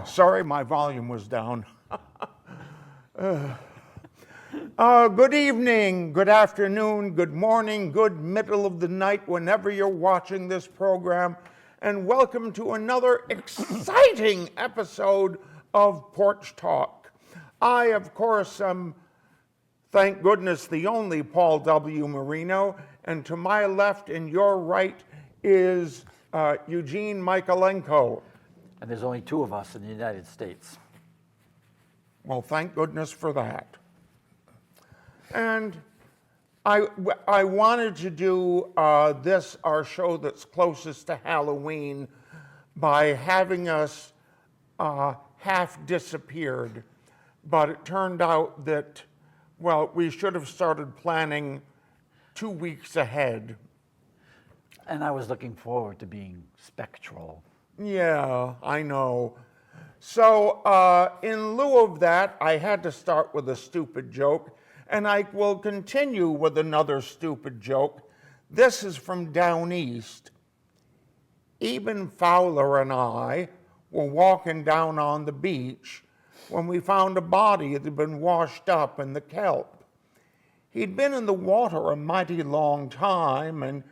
Sorry, my volume was down. Good evening, good afternoon, good morning, good middle of the night, whenever you're watching this program, and welcome to another exciting episode of Porch Talk. I, of course, am, thank goodness, the only Paul W. Marino, and to my left and your right is Eugene Michaelenko. And there's only two of us in the United States. Well, thank goodness for that. And I wanted to do this, our show that's closest to Halloween, by having us half disappeared. But it turned out that, well, we should have started planning 2 weeks ahead. And I was looking forward to being spectral. Yeah, I know. So in lieu of that, I had to start with a stupid joke, and I will continue with another stupid joke. This is from down east. Eben Fowler and I were walking down on the beach when we found a body that had been washed up in the kelp. He'd been in the water a mighty long time, and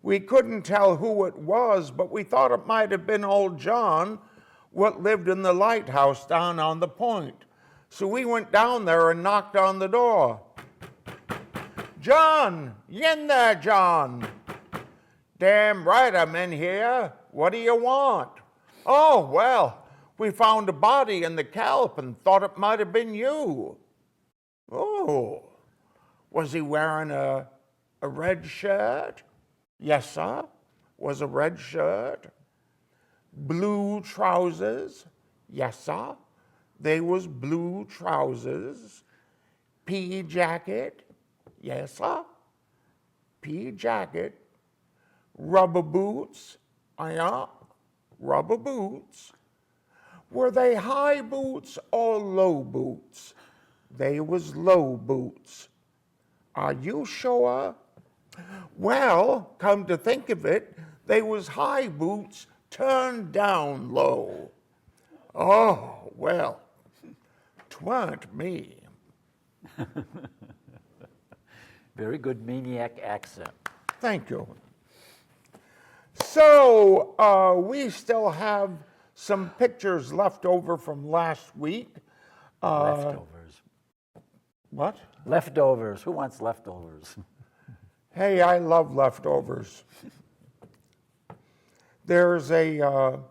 we couldn't tell who it was, but we thought it might have been old John, what lived in the lighthouse down on the point. So we went down there and knocked on the door. "John, you in there, John?" "Damn right I'm in here. What do you want?" "Oh, well, we found a body in the kelp and thought it might have been you." "Oh, was he wearing a red shirt?" "Yes, sir, was a red shirt." "Blue trousers?" "Yes, sir, they was blue trousers." "Pea jacket?" "Yes, sir, pea jacket." "Rubber boots?" "Yeah, rubber boots." "Were they high boots or low boots?" "They was low boots." "Are you sure?" "Well, come to think of it, they was high boots turned down low." "Oh, well, 'twan't me." Very good maniac accent. Thank you. So we still have some pictures left over from last week. Leftovers. What? Leftovers. Who wants leftovers? Hey, I love leftovers. There's a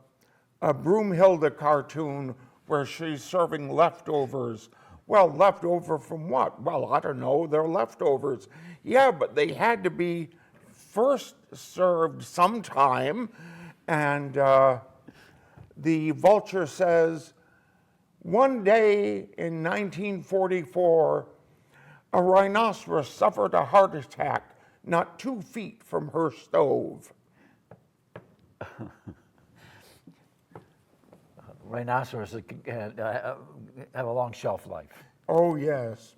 Broomhilda cartoon where she's serving leftovers. Well, leftover from what? Well, I don't know, they're leftovers. Yeah, but they had to be first served sometime. And the vulture says, one day in 1944, a rhinoceros suffered a heart attack not 2 feet from her stove. Rhinoceros have a long shelf life. Oh, yes.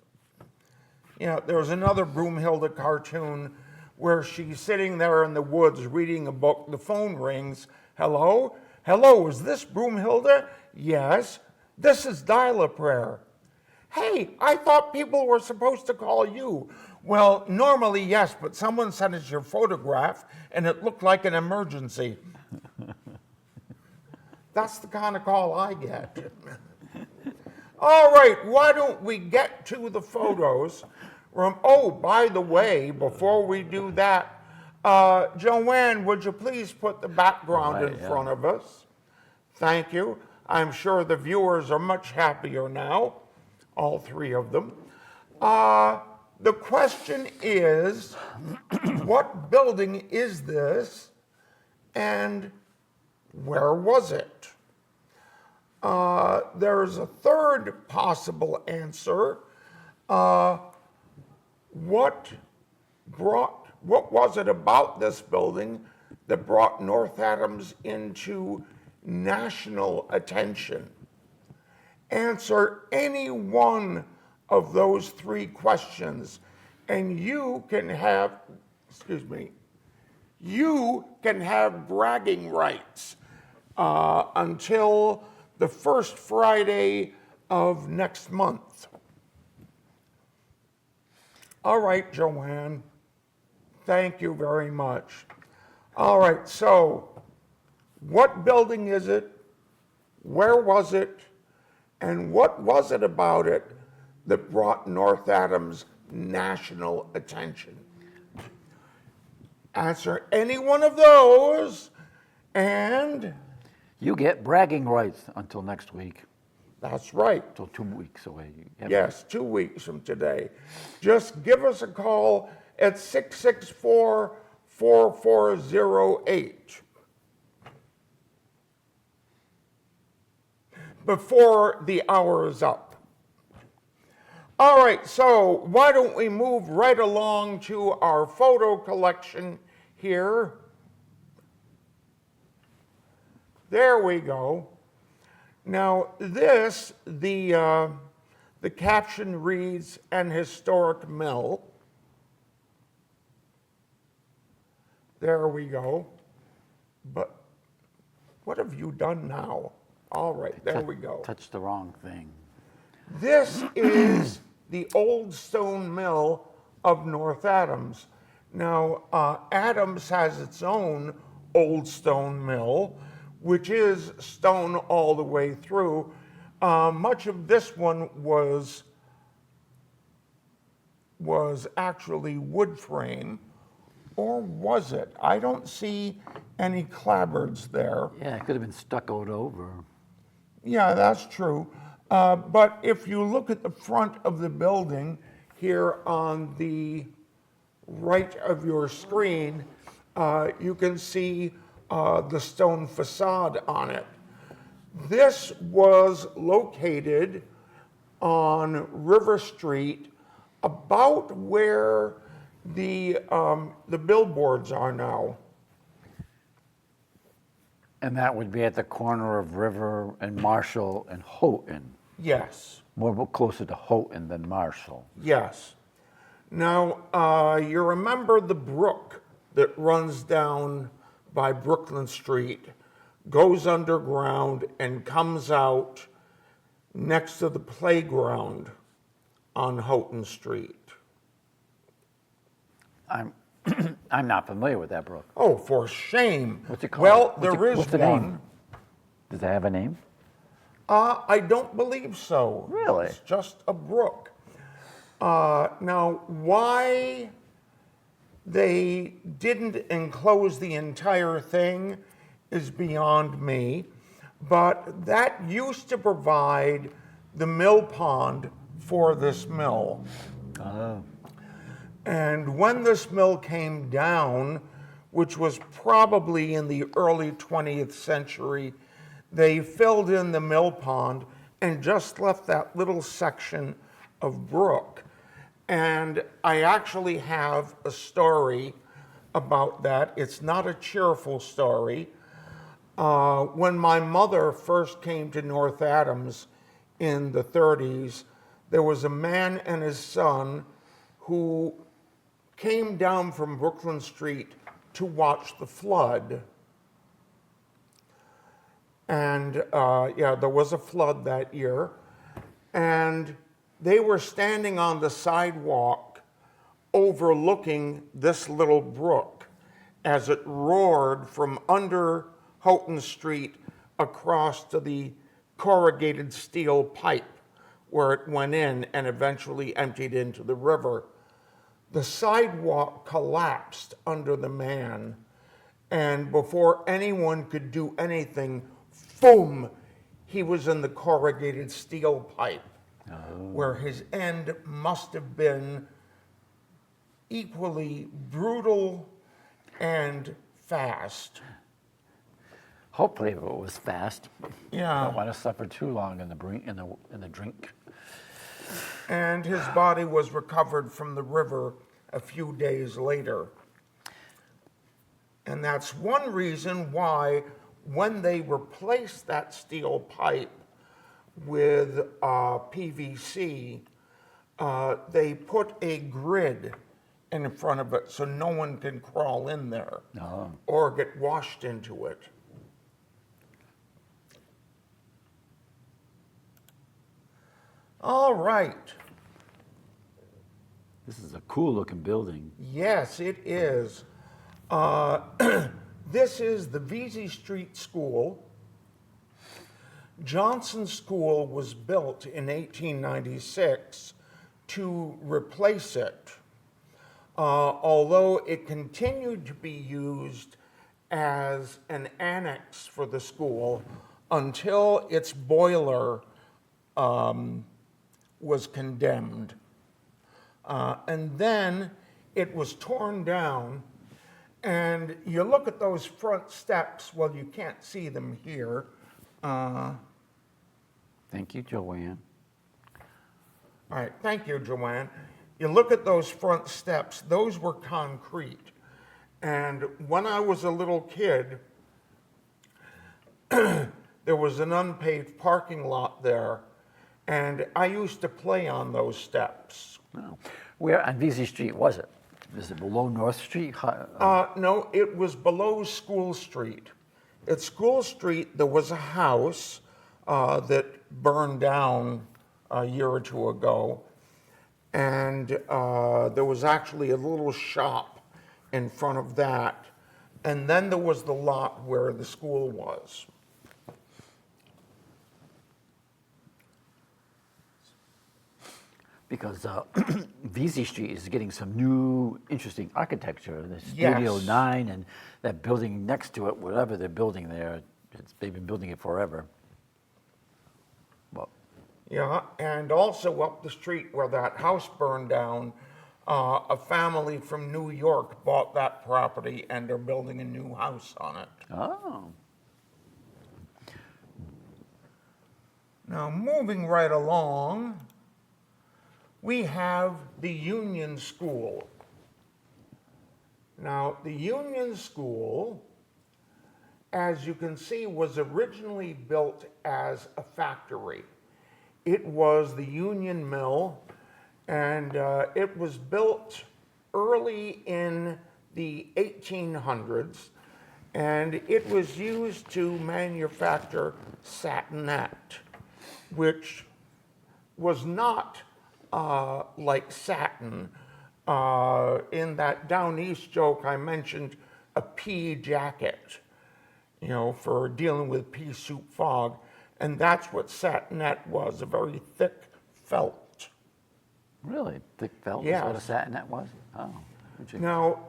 Yeah, there was another Broomhilda cartoon where she's sitting there in the woods reading a book. The phone rings. "Hello? Hello, is this Broomhilda?" "Yes." "This is Dial-A-Prayer." "Hey, I thought people were supposed to call you." "Well, normally, yes, but someone sent us your photograph and it looked like an emergency." That's the kind of call I get. All right, why don't we get to the photos? Oh, by the way, before we do that, Joanne, would you please put the background in front of us? Thank you. I'm sure the viewers are much happier now, all three of them. The question is, what building is this? And Where was it? There's a third possible answer. What was it about this building that brought North Adams into national attention? Answer any one of those three questions, and you can have bragging rights until the first Friday of next month. All right, Joanne. Thank you very much. All right, so what building is it? Where was it? And what was it about it that brought North Adams national attention? Answer any one of those, and You get bragging rights until next week, that's right. until 2 weeks away. Yes, 2 weeks from today. Just give us a call at 664-4408. Before the hour is up. All right, so why don't we move right along to our photo collection here. There we go. Now this, the caption reads, "An historic mill." There we go. But what have you done now? All right, there we go. Touched the wrong thing. This is the old stone mill of North Adams. Now, Adams has its own old stone mill, which is stone all the way through. Much of this one was actually wood frame, or was it? I don't see any clapboards there. Yeah, it could have been stuccoed over. Yeah, that's true. But if you look at the front of the building here on the right of your screen, you can see the stone facade on it. This was located on River Street, about where the billboards are now. And that would be at the corner of River and Marshall and Houghton. Yes. More closer to Houghton than Marshall. Yes. Now, you remember the brook that runs down by Brooklyn Street, goes underground and comes out next to the playground on Houghton Street. I'm not familiar with that brook. Oh, for shame. What's it called? Well, there is what's the one. name? Does it have a name? I don't believe so. Really? It's just a brook. Now, why they didn't enclose the entire thing is beyond me, but that used to provide the mill pond for this mill. Oh. And when this mill came down, which was probably in the early 20th century, they filled in the mill pond and just left that little section of brook. And I actually have a story about that. It's not a cheerful story. When my mother first came to North Adams in the 30s, there was a man and his son who came down from Brooklyn Street to watch the flood. And there was a flood that year. And they were standing on the sidewalk overlooking this little brook as it roared from under Houghton Street across to the corrugated steel pipe where it went in and eventually emptied into the river. The sidewalk collapsed under the man, and before anyone could do anything, boom, he was in the corrugated steel pipe, where his end must have been equally brutal and fast. Hopefully it was fast. Yeah. Don't want to suffer too long in the drink. And his body was recovered from the river a few days later. And that's one reason why when they replaced that steel pipe with PVC, they put a grid in front of it so no one can crawl in there or get washed into it. All right. This is a cool looking building. Yes, it is. This is the Vesey Street School. Johnson School was built in 1896 to replace it, although it continued to be used as an annex for the school until its boiler was condemned. And then it was torn down, and you look at those front steps, well, you can't see them here. Thank you, Joanne. All right, thank you, Joanne. You look at those front steps, those were concrete. And when I was a little kid, there was an unpaved parking lot there, and I used to play on those steps. Oh. Where on Vesey Street was it? Is it below North Street? No, it was below School Street. At School Street, there was a house that burned down a year or two ago, and there was actually a little shop in front of that, and then there was the lot where the school was. Because Vesey Street is getting some new, interesting architecture. The Studio Yes. 9 and that building next to it, whatever they're building there, they've been building it forever. Well, Yeah, and also up the street where that house burned down, a family from New York bought that property and they're building a new house on it. oh, Now, moving right along, we have the Union School. Now, the Union School, as you can see, was originally built as a factory. It was the Union Mill, and it was built early in the 1800s, and it was used to manufacture satinette, which was not like satin. In that Down East joke, I mentioned a pea jacket, you know, for dealing with pea soup fog, and that's what satinette was, a very thick felt. really? Thick felt Yes. is what a satinette was? Oh. interesting. Now,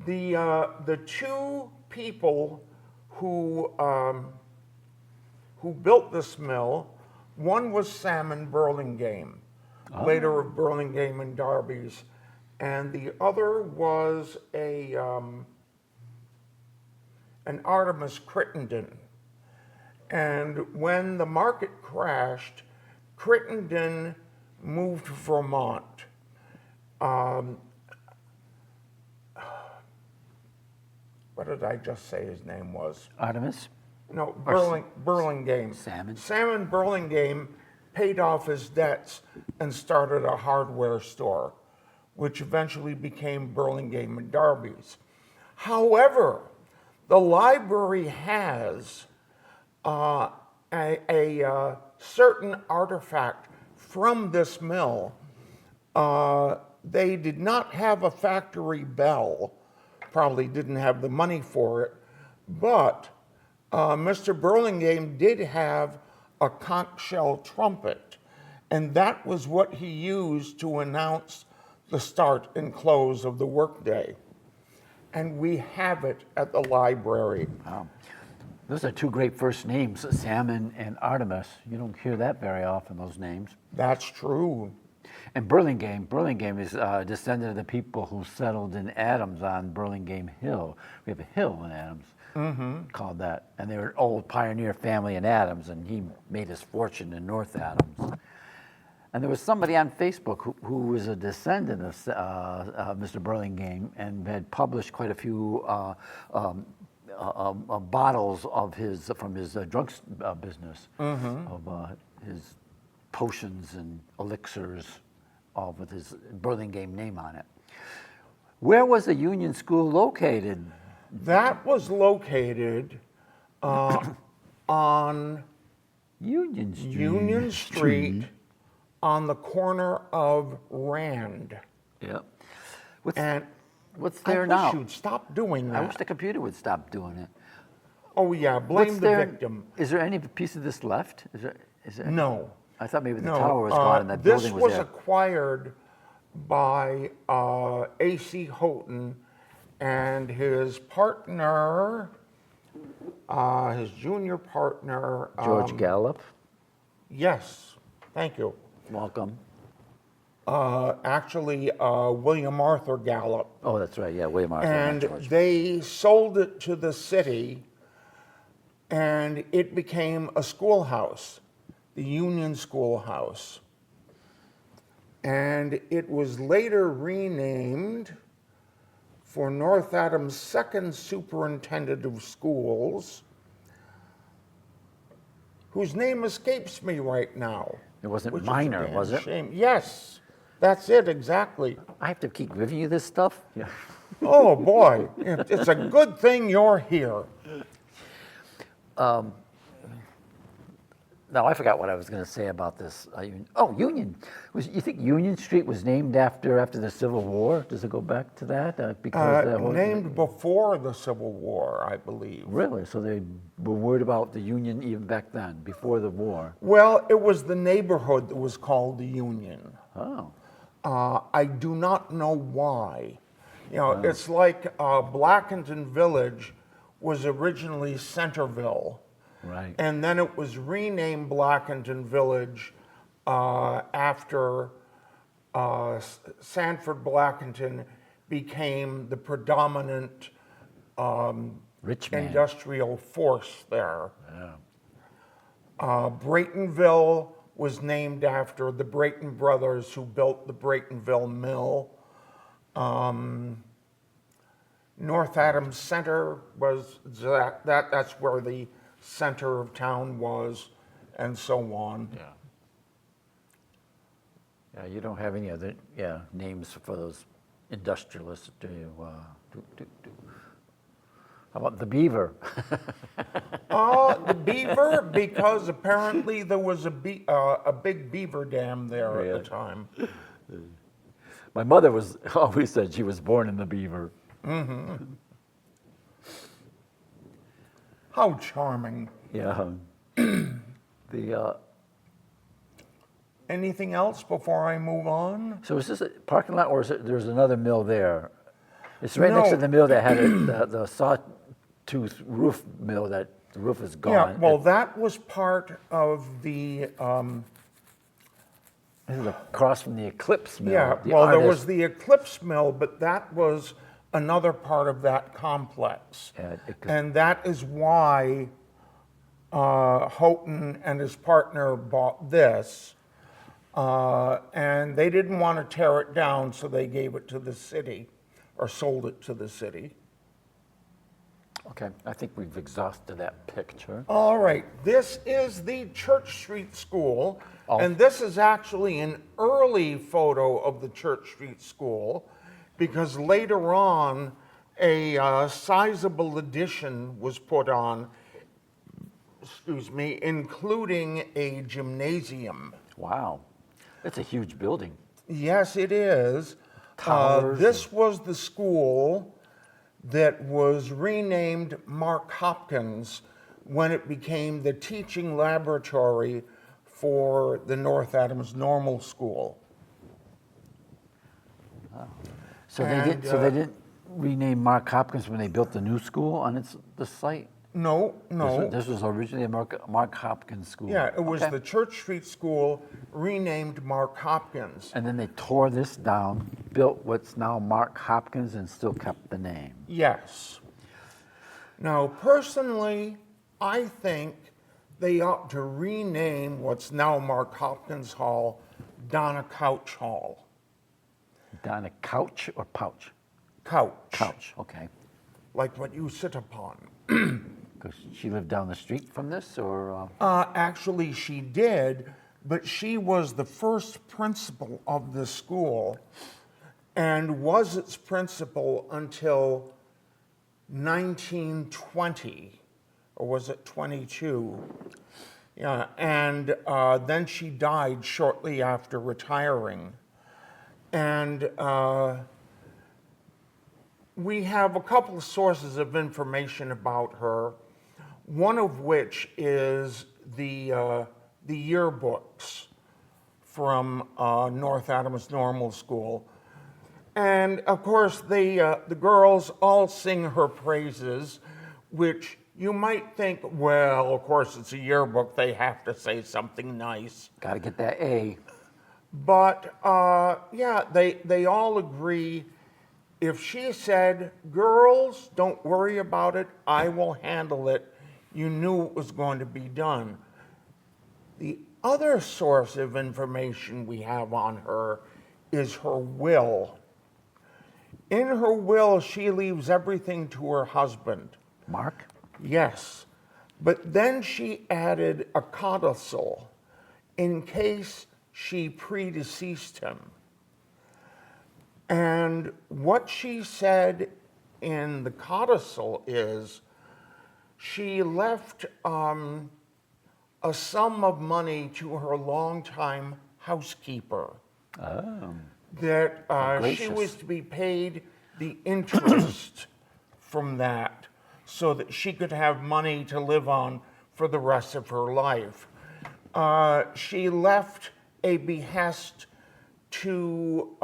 the two people who built this mill, one was Salmon Burlingame, later of Burlingame and Darby's, and the other was an Artemis Crittenden. And when the market crashed, Crittenden moved to Vermont. What did I just say his name was? Artemis? No, Or Burlingame. Salmon? Salmon Burlingame paid off his debts and started a hardware store, which eventually became Burlingame and Darby's. However, the library has a certain artifact from this mill. They did not have a factory bell, probably didn't have the money for it, but Mr. Burlingame did have a conch shell trumpet, and that was what he used to announce the start and close of the workday. And we have it at the library. Wow. Those are two great first names, Salmon and Artemis. You don't hear that very often, those names. That's true. And Burlingame is a descendant of the people who settled in Adams on Burlingame Hill. We have a hill in Adams. called that. And they were an old pioneer family in Adams, and he made his fortune in North Adams. And there was somebody on Facebook who was a descendant of Mr. Burlingame and had published quite a few bottles of his from his drug business, of his potions and elixirs, all with his Burlingame name on it. Where was the Union School located? That was located on Union Street. Union Street on the corner of Rand. Yep. What's I there wish now? you'd stop doing that. I wish the computer would stop doing it. Oh yeah, blame the victim. Is there any piece of this left? Is there? No. I thought maybe the No, tower was gone and that building was This was there. acquired by A.C. Houghton and his partner, his junior partner. George Gallup. Yes, thank you. Welcome. Actually, William Arthur Gallup. Oh, that's right. Yeah, William Arthur. And George. they sold it to the city, and it became a schoolhouse, the Union Schoolhouse. And it was later renamed for North Adams' second superintendent of schools, whose name escapes me right now. It wasn't which is a Minor, damn was it? shame. Yes, that's it, exactly. I have to keep giving you this stuff? Yeah. Oh, boy, it's a good thing you're here. No, I forgot what I was going to say about this. Union. You think Union Street was named after the Civil War? Does it go back to that? Named before the Civil War, I believe. Really? So they were worried about the Union even back then, before the war? Well, it was the neighborhood that was called the Union. Oh. I do not know why. You know, it's like Blackington Village was originally Centerville. Right. And then it was renamed Blackington Village after Sanford Blackington became the predominant Rich man. industrial force there. Yeah. Braytonville was named after the Brayton brothers who built the Braytonville Mill. North Adams Center was that's where the center of town was, and so on. Yeah. Yeah, you don't have any other names for those industrialists, do you? How about the Beaver? The Beaver, because apparently there was a big beaver dam there at the time. My mother always said she was born in the Beaver. Mm-hmm. How charming. Yeah. Anything else before I move on? So is this a parking lot, or there's another mill there? It's right next to No. the mill that had the sawtooth roof mill that the roof is gone. Yeah, well, that was part of the, This is across from the Eclipse mill. yeah, The well, there artist- was the Eclipse Mill, but that was another part of that complex. Yeah, And that is why Houghton and his partner bought this. And they didn't want to tear it down, so they gave it to the city, or sold it to the city. Okay, I think we've exhausted that picture. All right, this is the Church Street School, Oh. and this is actually an early photo of the Church Street School, because later on, a sizable addition was put on, including a gymnasium. Wow, it's a huge building. Yes, it is. Towers This was the school that was renamed Mark Hopkins when it became the teaching laboratory for the North Adams Normal School. So And, they didn't rename Mark Hopkins when they built the new school on the site. No. This was originally a Mark Hopkins school. Yeah, it was Okay. the Church Street School renamed Mark Hopkins. And then they tore this down, built what's now Mark Hopkins, and still kept the name. Yes. Now, personally, I think they ought to rename what's now Mark Hopkins Hall, Donna Couch Hall. Down a couch or pouch? Couch. Couch, okay. Like what you sit upon. Because she lived down the street from this, or? Actually, she did, but she was the first principal of the school and was its principal until 1920, or was it 22? Yeah, and then she died shortly after retiring. And we have a couple of sources of information about her, one of which is the yearbooks from North Adams Normal School. And of course, the girls all sing her praises, which you might think, well, of course, it's a yearbook, they have to say something nice. Got to get that A. But yeah, they all agree. If she said, girls, don't worry about it, I will handle it, you knew it was going to be done. The other source of information we have on her is her will. In her will, she leaves everything to her husband. Mark? Yes, but then she added a codicil in case she predeceased him. And what she said in the codicil is she left a sum of money to her longtime housekeeper. Oh. That she Gracious. was to be paid the interest from that so that she could have money to live on for the rest of her life. She left a behest to,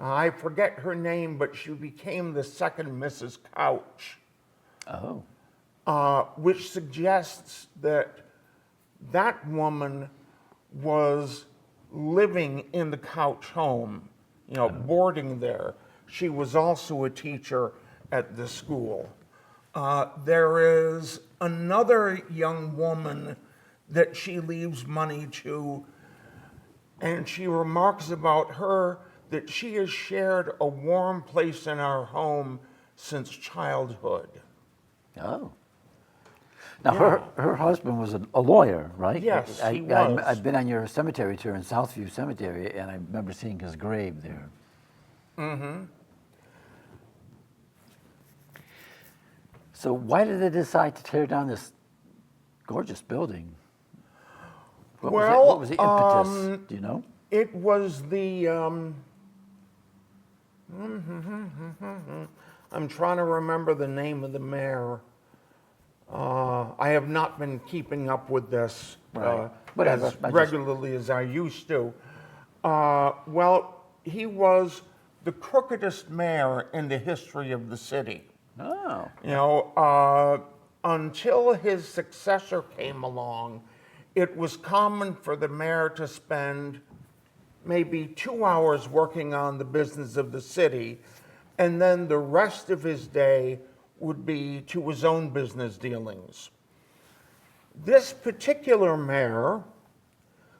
I forget her name, but she became the second Mrs. Couch. Oh. Which suggests that that woman was living in the Couch home, you know, boarding there. She was also a teacher at the school. There is another young woman that she leaves money to, and she remarks about her that she has shared a warm place in our home since childhood. Oh. Now, her husband was a lawyer, right? Yes, he was. I've been on your cemetery tour in Southview Cemetery, and I remember seeing his grave there. Mm-hmm. So why did they decide to tear down this gorgeous building? What was the impetus? Do you know? It was the, I'm trying to remember the name of the mayor. I have not been keeping up with this Right. as regularly as I used to. Well, he was the crookedest mayor in the history of the city. Oh. You know, until his successor came along, it was common for the mayor to spend maybe 2 hours working on the business of the city, and then the rest of his day would be to his own business dealings. This particular mayor,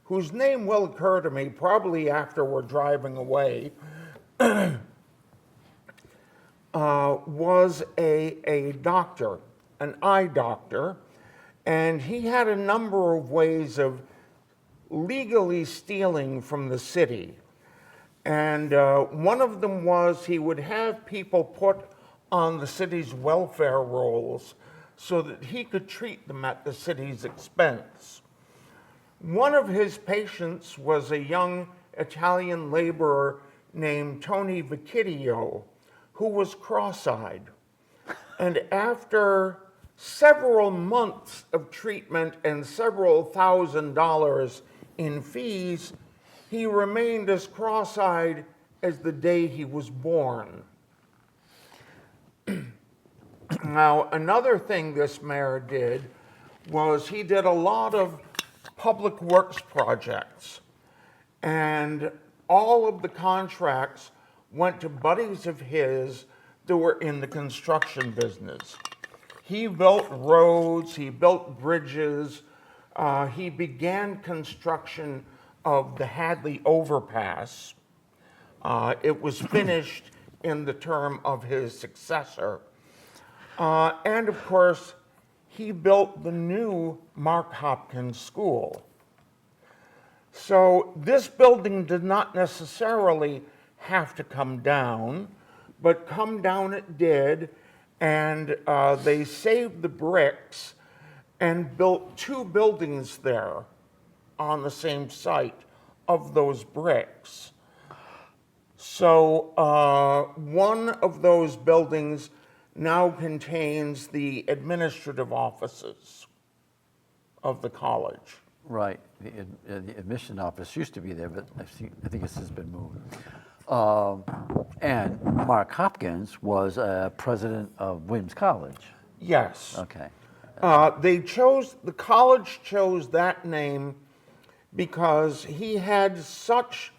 whose name will occur to me probably after we're driving away, was a doctor, an eye doctor, and he had a number of ways of legally stealing from the city. And one of them was he would have people put on the city's welfare rolls so that he could treat them at the city's expense. One of his patients was a young Italian laborer named Tony Vecchio, who was cross-eyed. And after several months of treatment and several $1,000s in fees, he remained as cross-eyed as the day he was born. Now, another thing this mayor did was he did a lot of public works projects, and all of the contracts went to buddies of his that were in the construction business. He built roads, he built bridges, he began construction of the Hadley Overpass. It was finished in the term of his successor. And of course, he built the new Mark Hopkins School. So this building did not necessarily have to come down, but come down it did, and they saved the bricks and built two buildings there on the same site of those bricks. So one of those buildings now contains the administrative offices of the college. Right. The admission office used to be there, but I think it's since been moved. And Mark Hopkins was president of Williams College. Yes. Okay. The college chose that name because he had such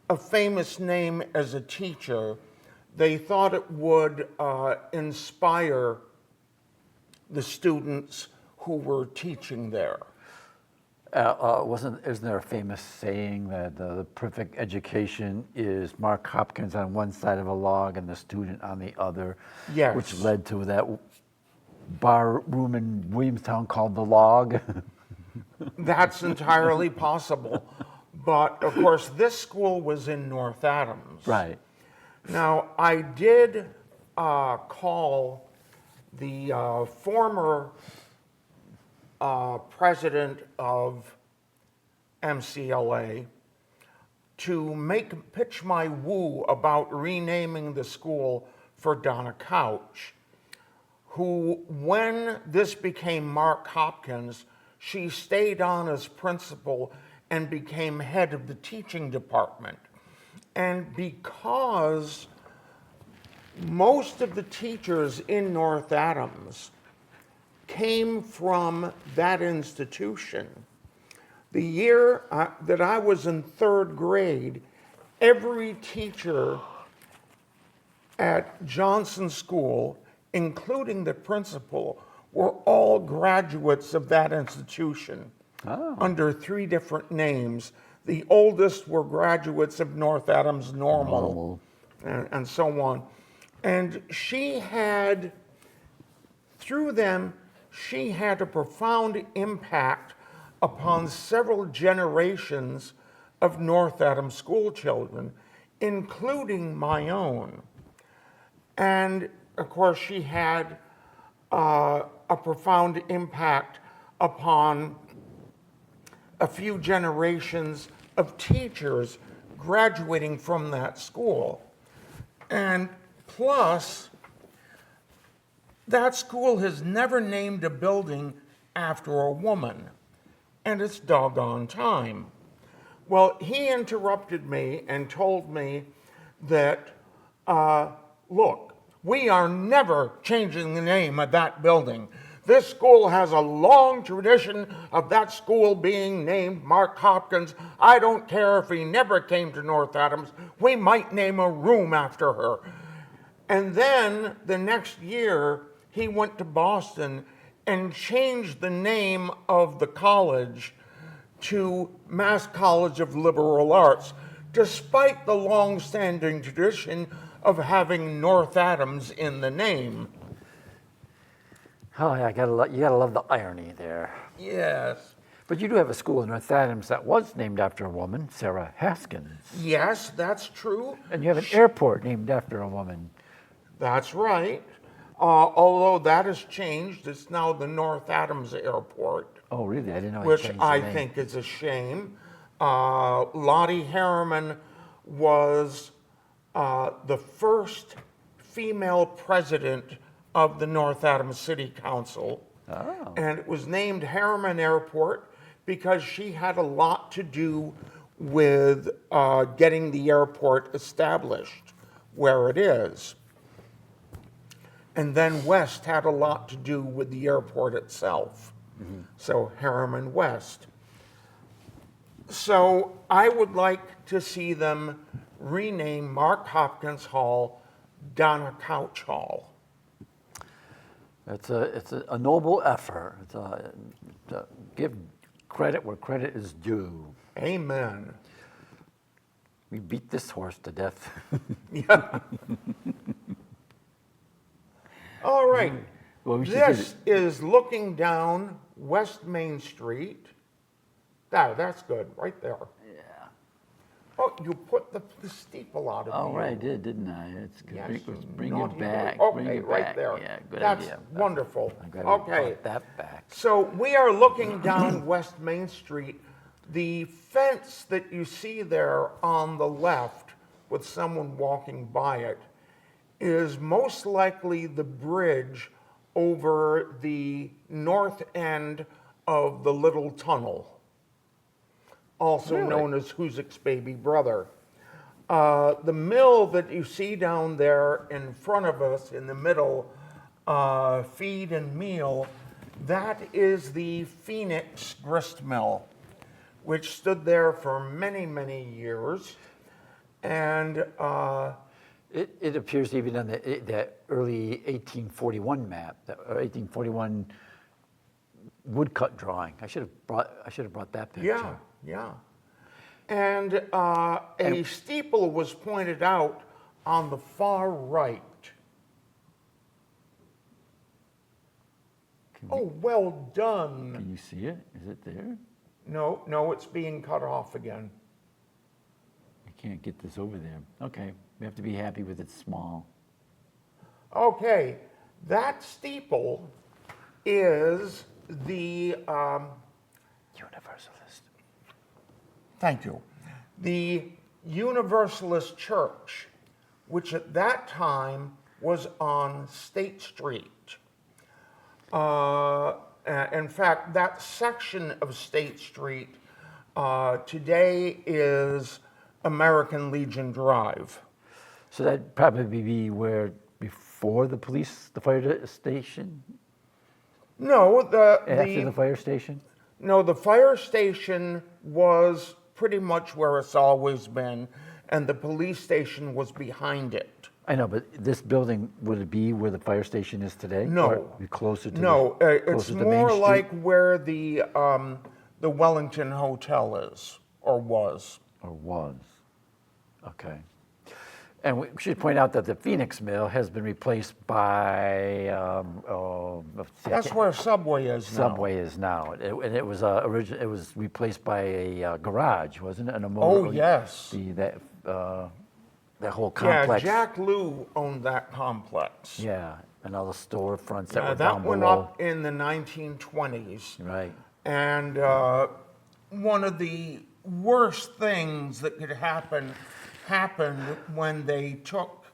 a famous name as a teacher. They thought it would inspire the students who were teaching there. Isn't there a famous saying that the perfect education is Mark Hopkins on one side of a log and the student on the other? Yes. Which led to that bar room in Williamstown called the Log. That's entirely possible. But of course, this school was in North Adams. Right. Now, I did call the former president of MCLA to pitch my woo about renaming the school for Donna Couch, who, when this became Mark Hopkins, she stayed on as principal and became head of the teaching department. And because most of the teachers in North Adams came from that institution, the year that I was in third grade, every teacher at Johnson School, including the principal, were all graduates of that institution under three different names. The oldest were graduates of North Adams Normal. And so on. And through them, she had a profound impact upon several generations of North Adams school children, including my own. And of course, she had a profound impact upon a few generations of teachers graduating from that school. And plus, that school has never named a building after a woman, and it's doggone time. Well, he interrupted me and told me that, look, we are never changing the name of that building. This school has a long tradition of that school being named Mark Hopkins. I don't care if he never came to North Adams. We might name a room after her. And then the next year, he went to Boston and changed the name of the college to Mass College of Liberal Arts, despite the long-standing tradition of having North Adams in the name. Oh, yeah, you gotta love the irony there. Yes. But you do have a school in North Adams that was named after a woman, Sarah Haskins. Yes, that's true. And you have an airport named after a woman. That's right. Although that has changed, it's now the North Adams Airport. Oh, really? I didn't know. Which I think is a shame. Lottie Harriman was the first female president of the North Adams City Council. Oh. And it was named Harriman Airport because she had a lot to do with getting the airport established where it is. And then West had a lot to do with the airport itself. Mm-hmm. So Harriman West. So I would like to see them rename Mark Hopkins Hall Donna Couch Hall. It's a noble effort. To give credit where credit is due. Amen. We beat this horse to death. Yeah. All right. Well, we should This is looking down West Main Street. That's good, right there. Yeah. Oh, you put the steeple out of Oh, view. right, I did, didn't I? It's good. Yes, Let's you bring naughty it boy. back. Okay, bring it right back. there. Yeah, good That's idea. wonderful. I'm glad Okay. we brought that back. So we are looking down West Main Street. The fence that you see there on the left with someone walking by it is most likely the bridge over the north end of the little tunnel, also Really? known as Huzik's baby brother. The mill that you see down there in front of us in the middle, feed and meal, that is the Phoenix grist mill, which stood there for many, many years. And It appears even on that early 1841 map, that 1841 woodcut drawing. I should have brought that picture. yeah, yeah. And a steeple was pointed out on the far right. Oh, well done. Can you see it? Is it there? No, it's being cut off again. I can't get this over there. Okay, we have to be happy with it small. Okay, that steeple is the, Universalist. thank you, the Universalist Church, which at that time was on State Street. In fact, that section of State Street today is American Legion Drive. So that'd probably be where before the fire station, No, after the fire station. No, the fire station was pretty much where it's always been, and the police station was behind it. I know, but this building, would it be where the fire station is today? No. Or be closer to No, it's closer to Main more Street? like where the Wellington Hotel is, or was. Or was. Okay. And we should point out that the Phoenix Mill has been replaced by, let's see, I That's can't- where Subway is now. Subway is now. And it was it was replaced by a garage, wasn't it? And a Oh, motor, yes. that whole Yeah, complex. Jack Lew owned that complex. Yeah, and all the storefronts that were That down went below. up in the 1920s. Right. And one of the worst things that could happen happened when they took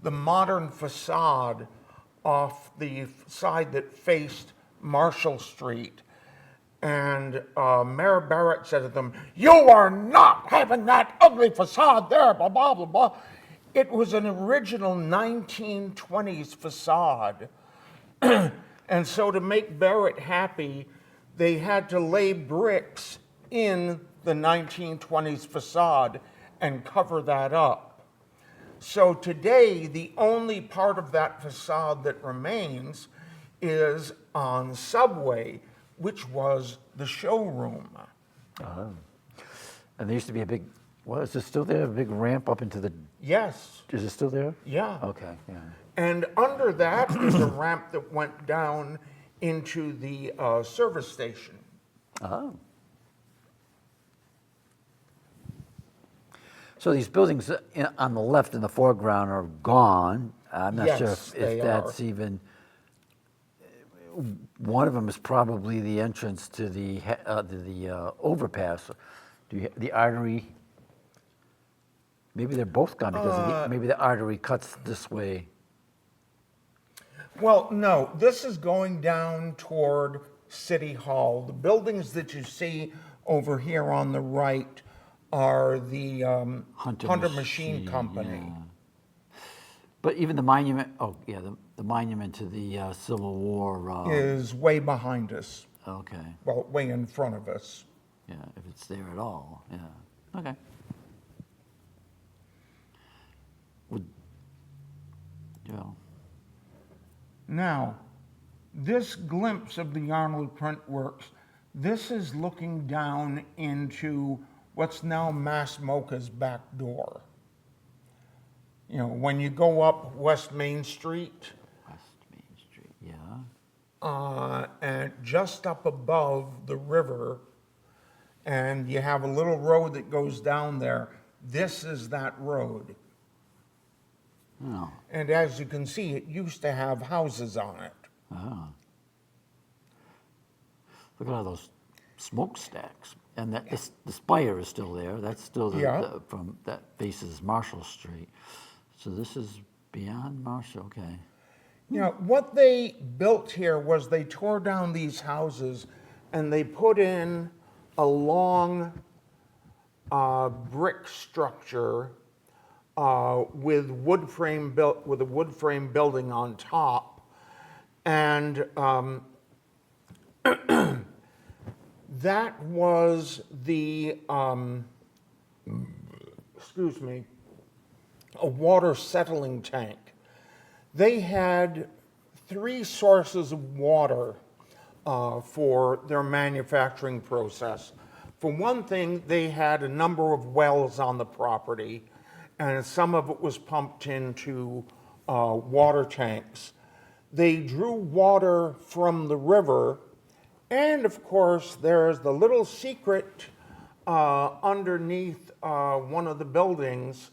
the modern facade off the side that faced Marshall Street. And Mayor Barrett said to them, "You are not having that ugly facade there, blah, blah, blah, blah." It was an original 1920s facade. And so to make Barrett happy, they had to lay bricks in the 1920s facade and cover that up. So today, the only part of that facade that remains is on Subway, which was the showroom. And there used to be a big, well, is it still there? A big ramp up into the, Yes, is it still there? yeah. Okay, yeah. And under that is a ramp that went down into the service station. Oh. So these buildings on the left in the foreground are gone. I'm not sure Yes, if they that's are. even, one of them is probably the entrance to the overpass, the artery. Maybe they're both gone because maybe the artery cuts this way. Well, no, this is going down toward City Hall. The buildings that you see over here on the right are the Hunter Machine Company. Yeah. But even the monument, the monument to the Civil War. Is way behind us. Okay, Well, way in front of us. yeah, if it's there at all, yeah, okay. Yeah. Now, this glimpse of the Arnold Print Works, this is looking down into what's now Mass Mocha's back door. You know, when you go up West Main Street, West Main Street, yeah. and just up above the river, and you have a little road that goes down there. This is that road. Oh. And as you can see, it used to have houses on it. Ah. Look at all those smokestacks. And that the spire is still there. That's still from that faces Marshall Street. So this is beyond Marshall. Okay. You know, what they built here was they tore down these houses and they put in a long brick structure with a wood frame building on top, and that was the a water settling tank. They had 3 sources of water for their manufacturing process. For one thing, they had a number of wells on the property, and some of it was pumped into water tanks. They drew water from the river, and of course, there's the little secret underneath one of the buildings.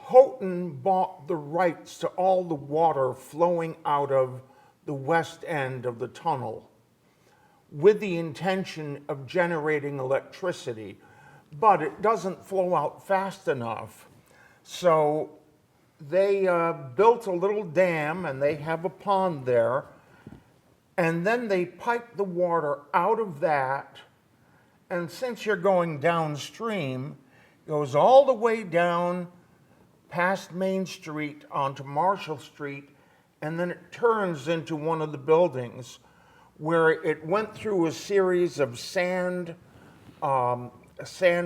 Houghton bought the rights to all the water flowing out of the west end of the tunnel with the intention of generating electricity, but it doesn't flow out fast enough. So they built a little dam, and they have a pond there, and then they piped the water out of that, and since you're going downstream, it goes all the way down past Main Street onto Marshall Street, and then it turns into one of the buildings where it went through a series of sand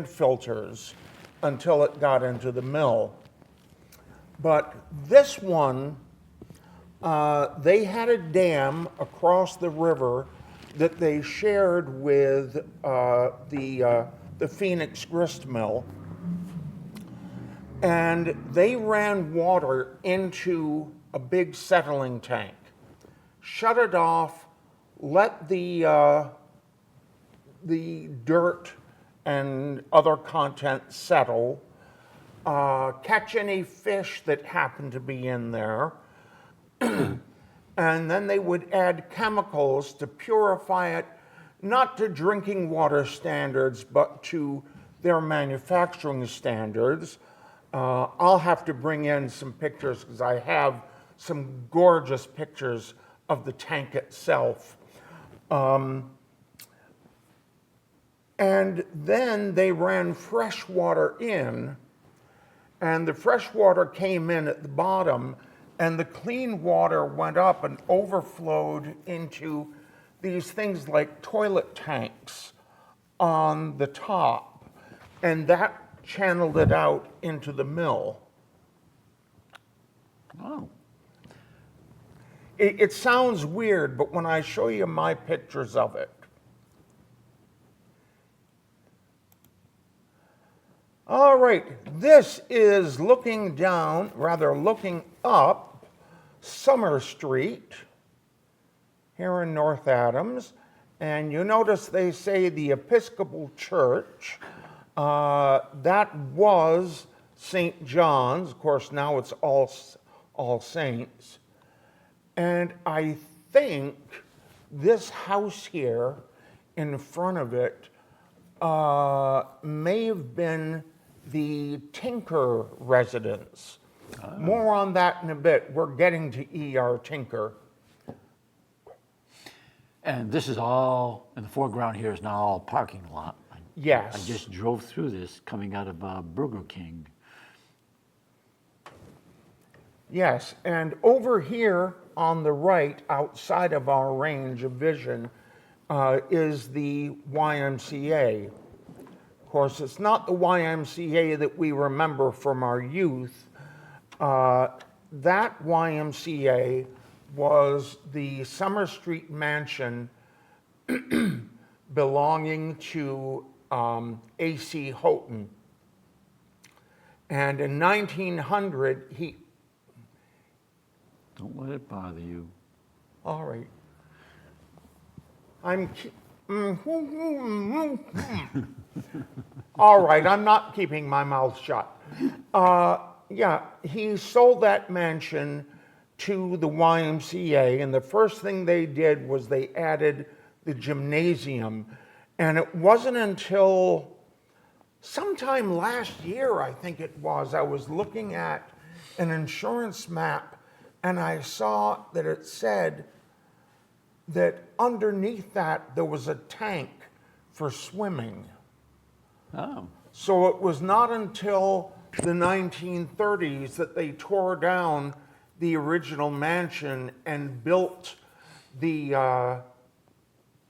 filters until it got into the mill. But this one, they had a dam across the river that they shared with the Phoenix Grist Mill. And they ran water into a big settling tank, shut it off, let the dirt and other content settle, catch any fish that happened to be in there, and then they would add chemicals to purify it, not to drinking water standards, but to their manufacturing standards. I'll have to bring in some pictures because I have some gorgeous pictures of the tank itself. And then they ran fresh water in, and the fresh water came in at the bottom, and the clean water went up and overflowed into these things like toilet tanks on the top, and that channeled it out into the mill. Oh. It sounds weird, but when I show you my pictures of it. All right, this is looking down, rather looking up Summer Street here in North Adams. And you notice they say the Episcopal Church. That was St. John's. Of course, now it's All Saints. And I think this house here in front of it may have been the Tinker residence. More on that in a bit. We're getting to E.R. Tinker. And this is all, in the foreground here is now all parking lot. Yes. I just drove through this coming out of Burger King. Yes, and over here on the right, outside of our range of vision, is the YMCA. Of course, it's not the YMCA that we remember from our youth. That YMCA was the Summer Street mansion belonging to A.C. Houghton. And in 1900, he... Don't let it bother you. All right. All right, I'm not keeping my mouth shut. Yeah, he sold that mansion to the YMCA, and the first thing they did was they added the gymnasium. And it wasn't until sometime last year, I think it was, I was looking at an insurance map and I saw that it said that underneath that there was a tank for swimming. Oh. So it was not until the 1930s that they tore down the original mansion and built the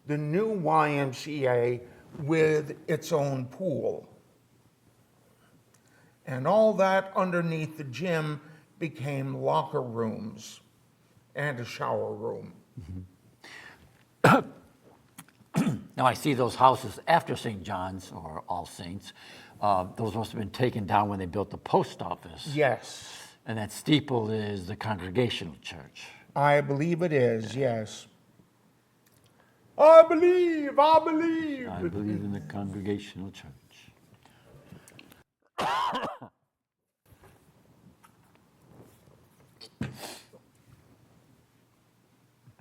new YMCA with its own pool. And all that underneath the gym became locker rooms and a shower room. Now I see those houses after St. John's or All Saints. Those must have been taken down when they built the post office. Yes. And that steeple is the Congregational Church. I believe it is, yes. I believe. I believe in the Congregational Church.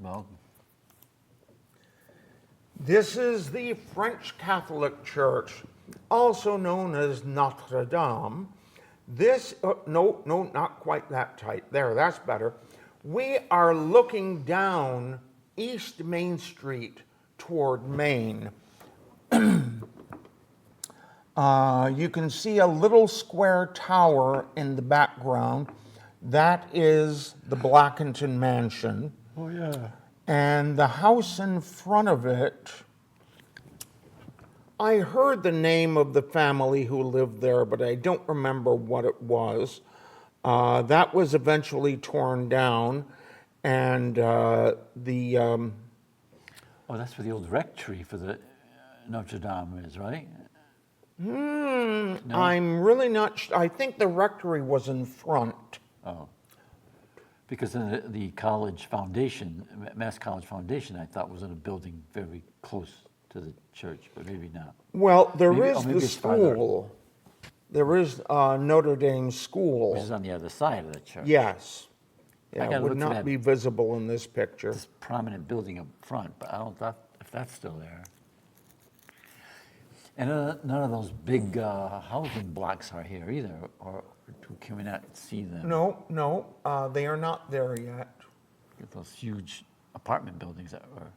Well, This is the French Catholic Church, also known as Notre Dame. This, no, not quite that tight. There, that's better. We are looking down East Main Street toward Maine. You can see a little square tower in the background. That is the Blackington Mansion. oh yeah. And the house in front of it, I heard the name of the family who lived there, but I don't remember what it was. That was eventually torn down, and Oh, that's where the old rectory for the Notre Dame is, right? I'm really not sure. I think the rectory was in front. Oh. Because the college foundation, Mass College Foundation, I thought was in a building very close to the church, but maybe not. Well, there Maybe- is oh, maybe the it's farther. school. There is Notre Dame School. Which is on the other side of the church. Yes. Yeah, gotta it would look for not that. be visible in this picture. This prominent building up front, but I don't know if that's still there. And none of those big housing blocks are here either, or can we not see them? No, they are not there yet. Get those huge apartment buildings that were.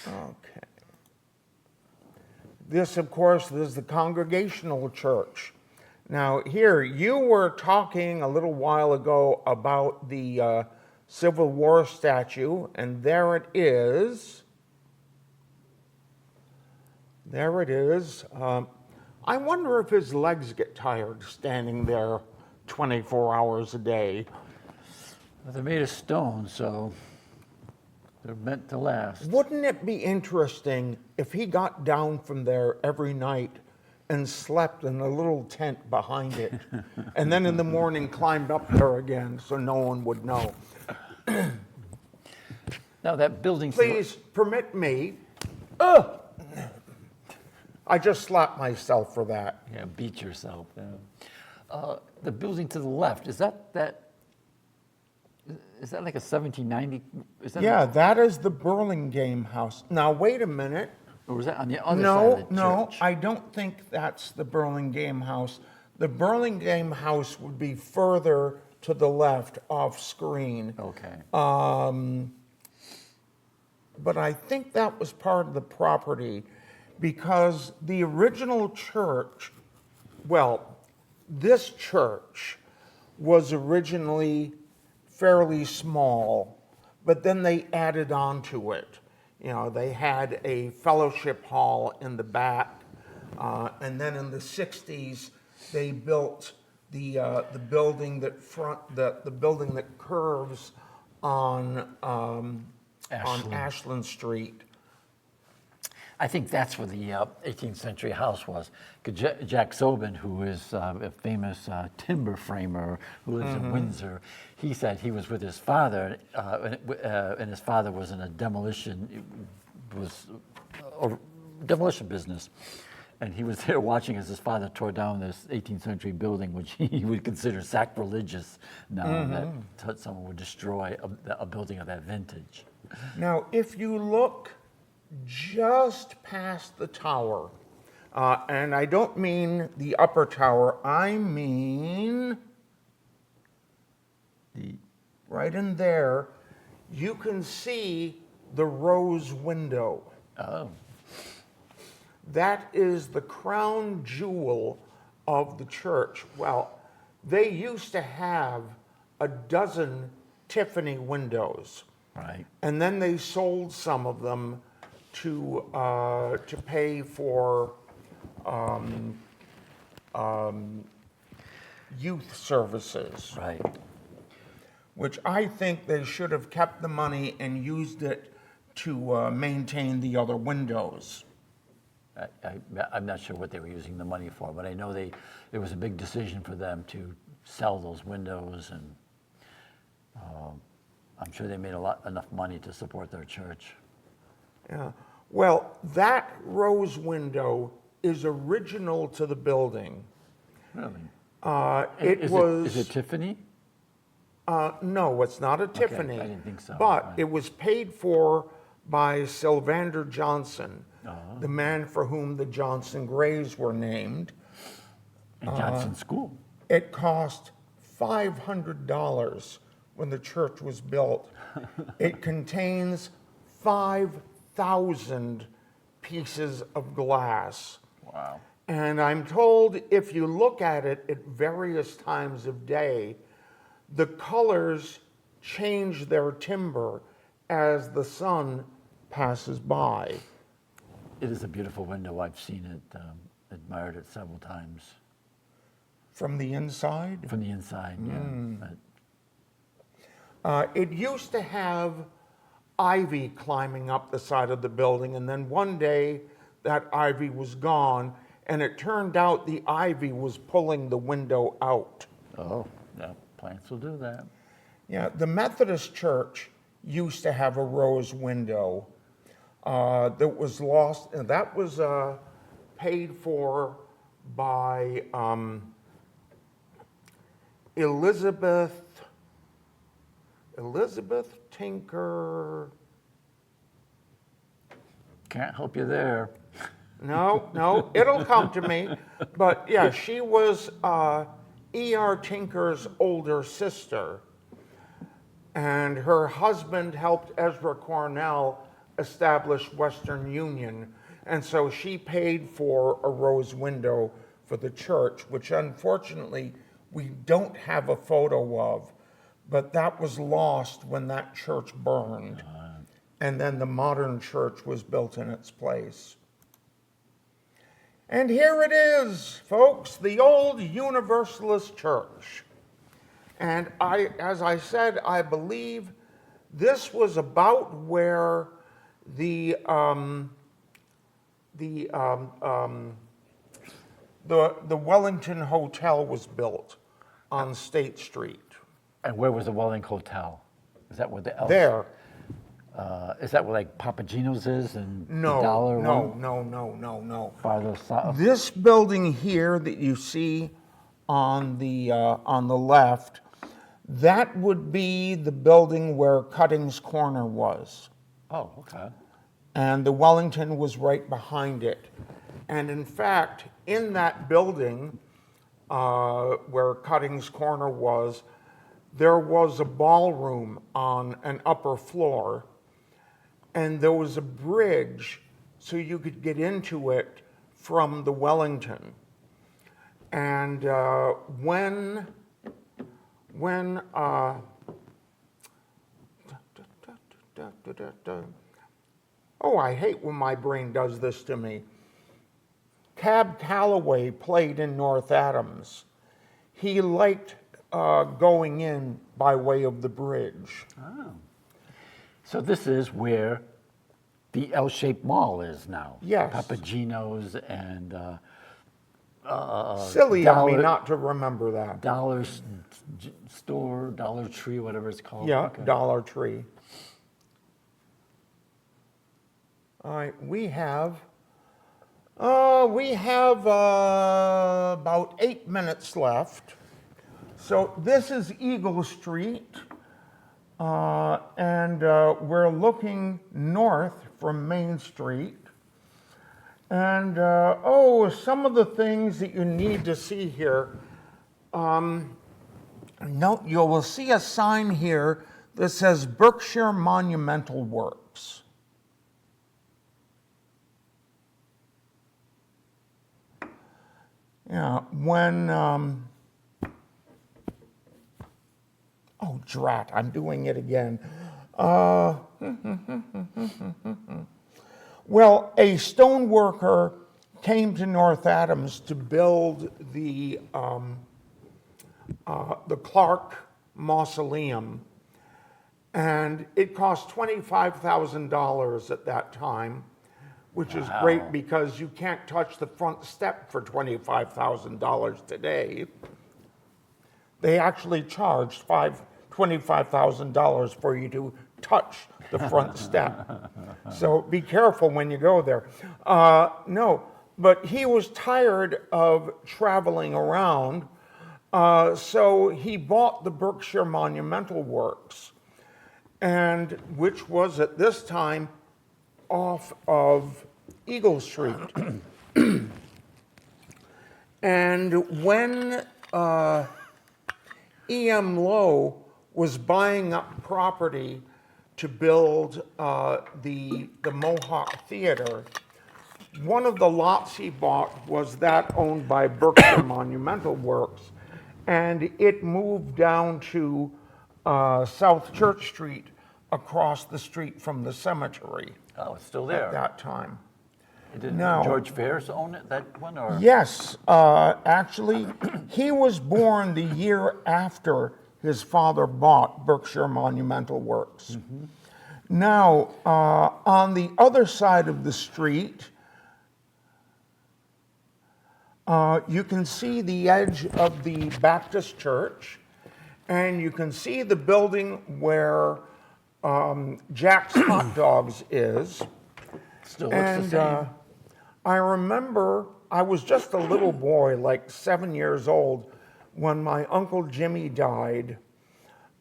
Okay. This, of course, is the Congregational Church. Now, here, you were talking a little while ago about the Civil War statue, and there it is. There it is. I wonder if his legs get tired standing there 24 hours a day. Well, they're made of stone, so they're meant to last. Wouldn't it be interesting if he got down from there every night and slept in a little tent behind it, and then in the morning climbed up there again so no one would know? Now that building. Please permit me. I just slapped myself for that. Yeah, beat yourself. Yeah. The building to the left, is that like a 1790? Is that Yeah, that is the Burlingame House. Now, wait a minute. or was that on the other side of the No, church? I don't think that's the Burlingame House. The Burlingame House would be further to the left off screen. Okay. But I think that was part of the property because the original church, well, this church was originally fairly small, but then they added on to it. You know, they had a fellowship hall in the back, and then in the '60s they built the building the building that curves on Ashland. Ashland Street. I think that's where the 18th century house was. 'Cause Jack Sobin, who is a famous timber framer who lives in Windsor, he said he was with his father, and his father was in a demolition business. And he was there watching as his father tore down this 18th century building, which he would consider sacrilegious now, that someone would destroy a building of that vintage. Now, if you look just past the tower, and I don't mean the upper tower, I mean right in there, you can see the rose window. Oh, That is the crown jewel of the church. Well, they used to have a dozen Tiffany windows, right. and then they sold some of them to pay for youth services, Right. which I think they should have kept the money and used it to maintain the other windows. I'm not sure what they were using the money for, but I know it was a big decision for them to sell those windows, and I'm sure they made enough money to support their church. Yeah. Well, that rose window is original to the building. Really? Is it Tiffany? No, it's not a Tiffany. I didn't think so. But Right. it was paid for by Sylvander Johnson, Uh-huh. the man for whom the Johnson graves were named. In Johnson School. It cost $500 when the church was built. It contains 5,000 pieces of glass. Wow. And I'm told if you look at it at various times of day, the colors change their timber as the sun passes by. It is a beautiful window. I've seen it, admired it several times. From the inside? From the inside, yeah. It used to have ivy climbing up the side of the building, and then one day that ivy was gone, and it turned out the ivy was pulling the window out. Oh, yeah, plants will do that. Yeah, the Methodist Church used to have a rose window that was lost, and that was paid for by Elizabeth Tinker. Can't help you there. No, it'll come to me. But yeah, she was E.R. Tinker's older sister. And her husband helped Ezra Cornell establish Western Union. And so she paid for a rose window for the church, which unfortunately we don't have a photo of. But that was lost when that church burned. And then the modern church was built in its place. And here it is, folks, the old Universalist church. And as I said, I believe this was about where the Wellington Hotel was built on State Street. And where was the Welling Hotel? Is that where the Elf? There. Is that where like Papagino's is and the No, Dollar no, one? no. Farther south? This building here that you see on the left, that would be the building where Cutting's Corner was. Oh, okay. And the Wellington was right behind it. And in fact, in that building where Cutting's Corner was, there was a ballroom on an upper floor, and there was a bridge so you could get into it from the Wellington. And when Oh, I hate when my brain does this to me. Cab Calloway played in North Adams. He liked going in by way of the bridge. Oh. So this is where the L-shaped mall is now. Yes. Papagino's and Silly of me Dollar- not to remember that. Store, Dollar Tree, whatever it's called. Yeah, Okay. Dollar Tree. All right, we have about 8 minutes left. So this is Eagle Street, and we're looking north from Main Street. And some of the things that you need to see here. Note, you will see a sign here that says Berkshire Monumental Works. Yeah, when, oh, drat, I'm doing it again. Well, a stoneworker came to North Adams to build the Clark Mausoleum, and it cost $25,000 at that time, which is great because you can't touch the front step for $25,000 today. They actually charged $25,000 for you to touch the front step. So be careful when you go there. No, but he was tired of traveling around, so he bought the Berkshire Monumental Works, and which was at this time off of Eagle Street. And when E.M. Lowe was buying up property to build the Mohawk Theater, one of the lots he bought was that owned by Berkshire Monumental Works, and it moved down to South Church Street across the street from the cemetery. Oh, it's still At there. that time. Did No. George Ferris own it, that one? Or? Yes, actually, he was born the year after his father bought Berkshire Monumental Works. Mm-hmm. Now, on the other side of the street, you can see the edge of the Baptist church, and you can see the building where Jack's Hot Dogs is. Still looks the same. I remember I was just a little boy, like 7 years old, when my Uncle Jimmy died,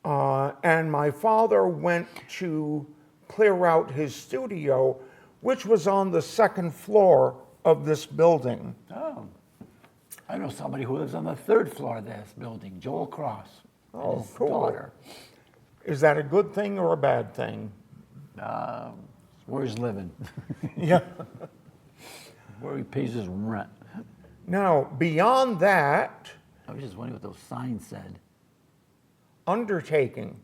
and my father went to clear out his studio, which was on the second floor of this building. Oh, I know somebody who lives on the third floor of this building, Joel Cross, and his cool. daughter. Is that a good thing or a bad thing? Where he's living, Yeah. where he pays his rent. Now, beyond that, I was just wondering what those signs said. undertaking.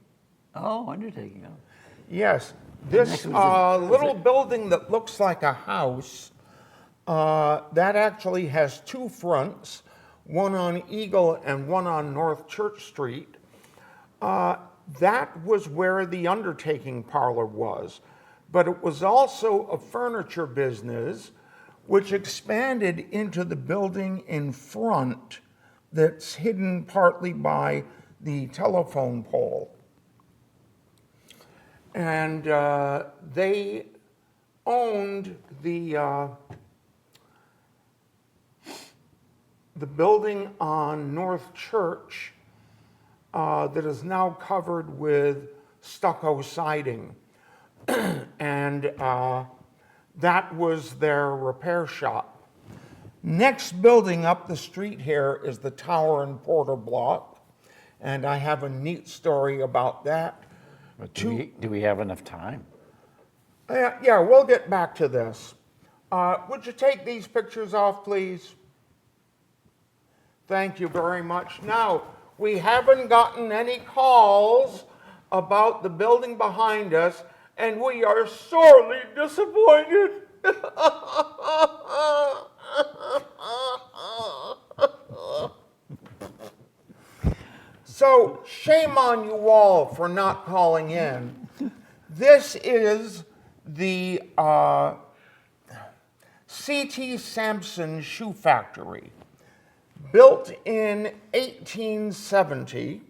Oh, undertaking. Oh. Yes, this next one is little building that looks like a house, that actually has two fronts, one on Eagle and one on North Church Street. That was where the undertaking parlor was, but it was also a furniture business which expanded into the building in front that's hidden partly by the telephone pole. And they owned the building on North Church that is now covered with stucco siding. And that was their repair shop. Next building up the street here is the Tower and Porter Block, and I have a neat story about that. But do we have enough time? Yeah, we'll get back to this. Would you take these pictures off, please? Thank you very much. Now, we haven't gotten any calls about the building behind us, and we are sorely disappointed. So, shame on you all for not calling in. This is the C.T. Sampson Shoe Factory, built in 1870.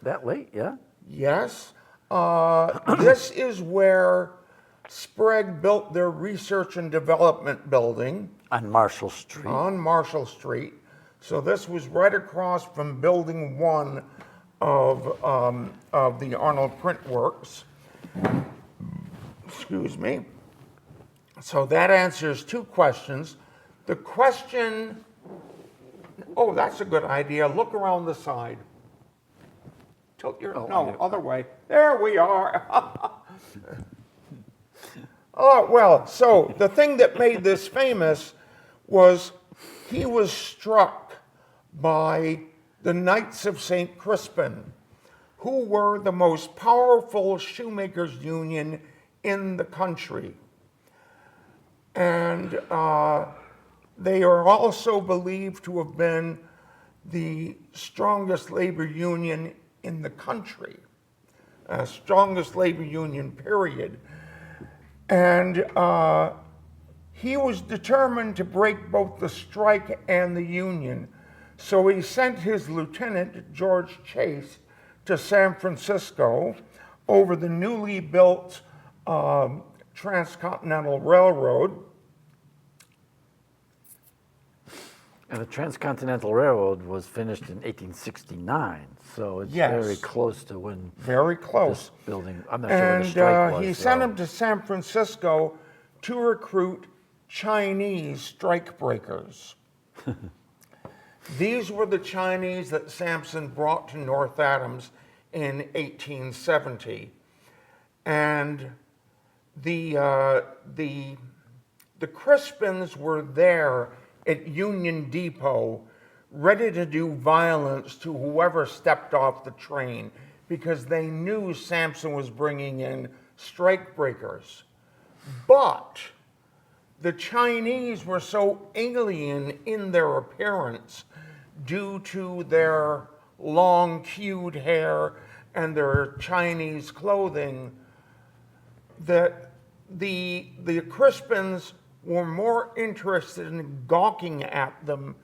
That late, yeah? Yes. This is where Sprague built their research and development building On Marshall Street. on Marshall Street. So this was right across from Building 1 of the Arnold Print Works. Excuse me. So that answers two questions. The question, oh, that's a good idea. Look around the side. Tilt your, no, other way. There we are. Oh, well, so the thing that made this famous was he was struck by the Knights of St. Crispin, who were the most powerful shoemakers union in the country. And they are also believed to have been the strongest labor union in the country, strongest labor union, period. And he was determined to break both the strike and the union. So he sent his lieutenant, George Chase, to San Francisco over the newly built Transcontinental Railroad. And the Transcontinental Railroad was finished in 1869, so it's Yes. very close to when Very close. this building, I'm not sure where the strike And was. he sent so- him to San Francisco to recruit Chinese strike breakers. These were the Chinese that Sampson brought to North Adams in 1870. And the Crispins were there at Union Depot, ready to do violence to whoever stepped off the train, because they knew Sampson was bringing in strike breakers. But the Chinese were so alien in their appearance due to their long queued hair and their Chinese clothing that the Crispins were more interested in gawking at them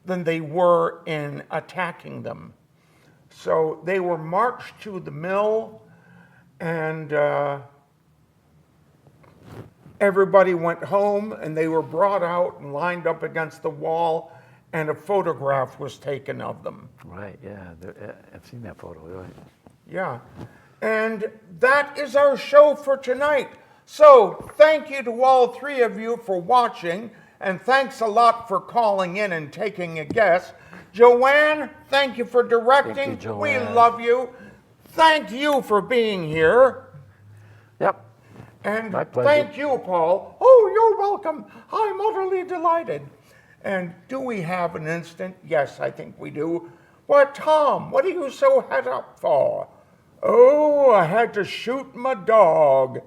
than they were in attacking them. So they were marched to the mill, and everybody went home, and they were brought out and lined up against the wall, and a photograph was taken of them. Right, yeah, I've seen that photo, right? Yeah. And that is our show for tonight. So thank you to all three of you for watching, and thanks a lot for calling in and taking a guess. Joanne, thank you for directing. Thank you, We Joanne. love you. Thank you for being here. Yep, And My pleasure. thank you, Paul. Oh, you're welcome. I'm utterly delighted. And do we have an instant? Yes, I think we do. Well, Tom, what are you so het up for? Oh, I had to shoot my dog.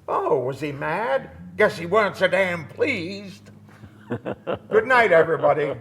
Oh, was he mad? Guess he weren't so damn pleased. Good night, everybody.